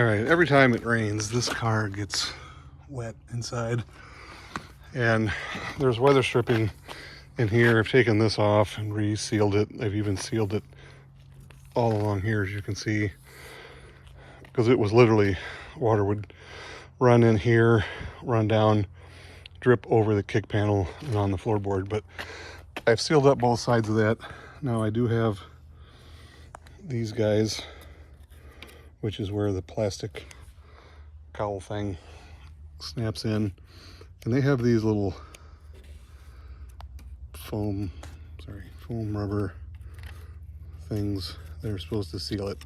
All right, every time it rains, this car gets wet inside. And there's weather stripping in here. I've taken this off and resealed it. I've even sealed it all along here, as you can see, because it was literally, water would run in here, run down, drip over the kick panel and on the floorboard. But I've sealed up both sides of that. Now I do have these guys, which is where the plastic cowl thing snaps in, and they have these little foam rubber things that are supposed to seal it.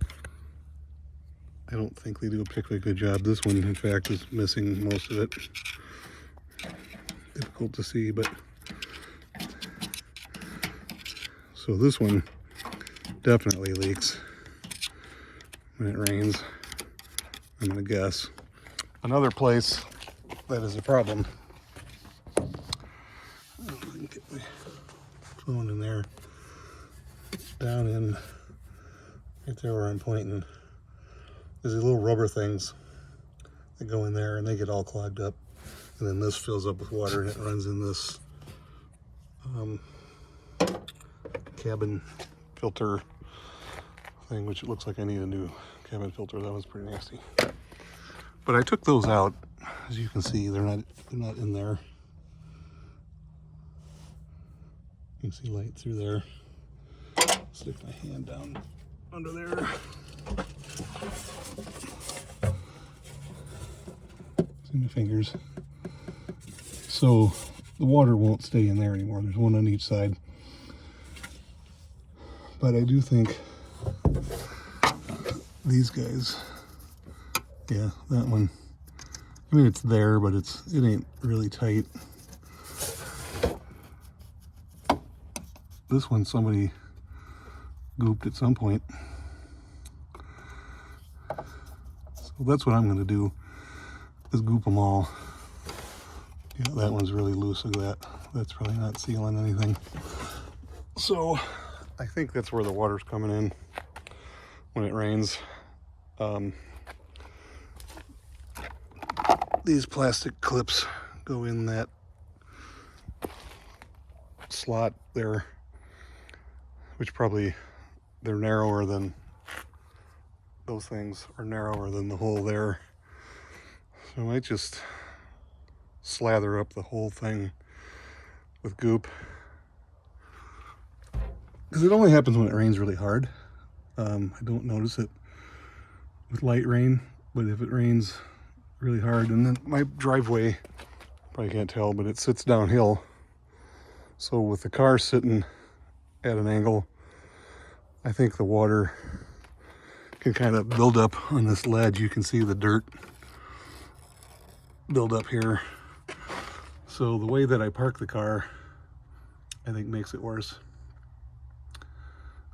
I don't think they do a particularly good job. This one, in fact, is missing most of it. Difficult to see, but so this one definitely leaks when it rains, I'm gonna guess. Another place that is a problem, I don't know if I can get my phone in there, down in right there where I'm pointing, there's these little rubber things that go in there and they get all clogged up, and then this fills up with water and it runs in this cabin filter thing, which it looks like I need a new cabin filter. That was pretty nasty. But I took those out. As you can see, they're not in there. You can see light through there. Stick my hand down under there. See my fingers. So the water won't stay in there anymore. There's one on each side. But I do think these guys, yeah, that one, I mean, it's there, but it ain't really tight. This one somebody gooped at some point. So that's what I'm going to do, is goop them all. Yeah, that one's really loose. Look at that. That's probably not sealing anything. So I think that's where the water's coming in when it rains. These plastic clips go in that slot there, which probably, they're narrower than, those things are narrower than the hole there. So I might just slather up the whole thing with goop, because it only happens when it rains really hard. I don't notice it with light rain, but if it rains really hard, and then my driveway, probably can't tell, but it sits downhill. So with the car sitting at an angle, I think the water can kind of build up on this ledge. You can see the dirt build up here. So the way that I park the car, I think makes it worse.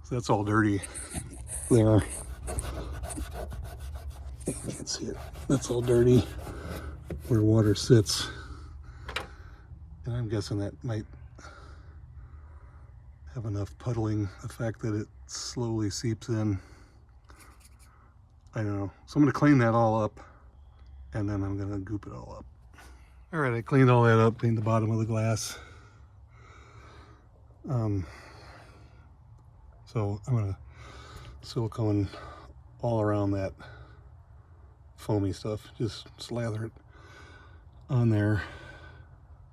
So that's all dirty there. You can't see it. That's all dirty where water sits. And I'm guessing that might have enough puddling effect that it slowly seeps in. I don't know. So I'm going to clean that all up, and then I'm going to goop it all up. All right, I cleaned all that up, cleaned the bottom of the glass. So I'm going to silicone all around that foamy stuff. Just slather it on there,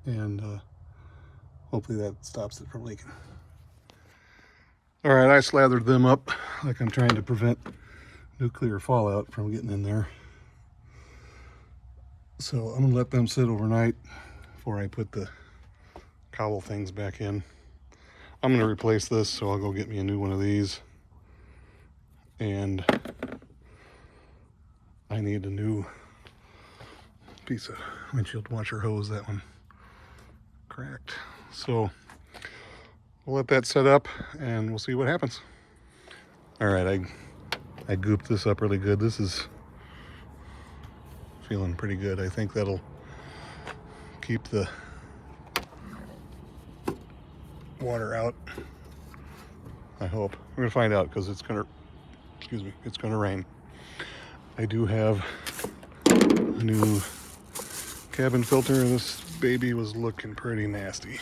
and hopefully that stops it from leaking. All right, I slathered them up like I'm trying to prevent nuclear fallout from getting in there. So I'm gonna let them sit overnight before I put the cowl things back in. I'm gonna replace this, so I'll go get me a new one of these. And I need a new piece of windshield washer hose. That one cracked. So we'll let that set up and we'll see what happens. All right, I gooped this up really good. This is feeling pretty good. I think that'll keep the water out. I hope. We're gonna find out, because it's gonna rain. I do have a new cabin filter. This baby was looking pretty nasty,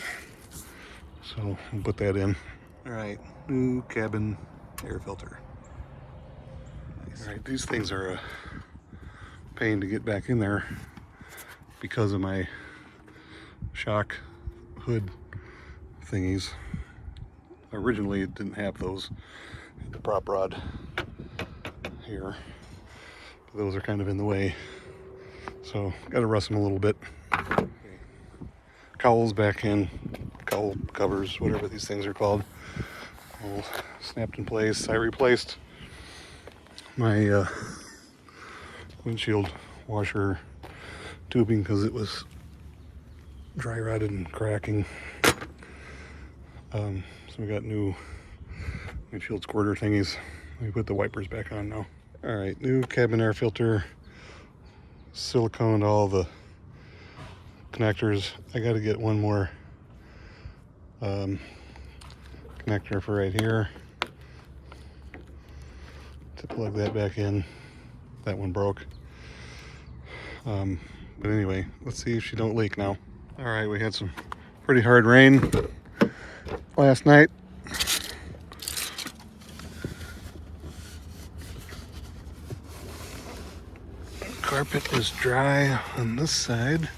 so we'll put that in. All right, new cabin air filter. Nice. All right, these things are a pain to get back in there because of my shock hood thingies. Originally it didn't have those. It had the prop rod here, but those are kind of in the way, so got to rust them a little bit. Okay. Cowls back in, cowl covers, whatever these things are called, all snapped in place. I replaced my windshield washer tubing because it was dry rotted and cracking. So we got new windshield squirter thingies. We put the wipers back on now. All right, new cabin air filter, siliconed all the connectors. I got to get one more connector for right here to plug that back in. That one broke. But anyway, let's see if she don't leak now. All right, we had some pretty hard rain last night. Carpet is dry on this side.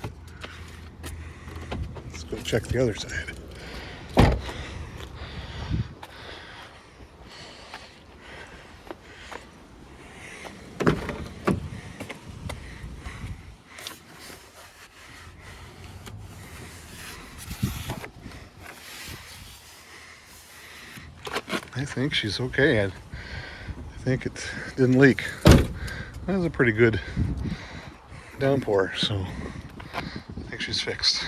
Let's go check the other side. I think she's okay. I think it didn't leak. That was a pretty good downpour, so I think she's fixed.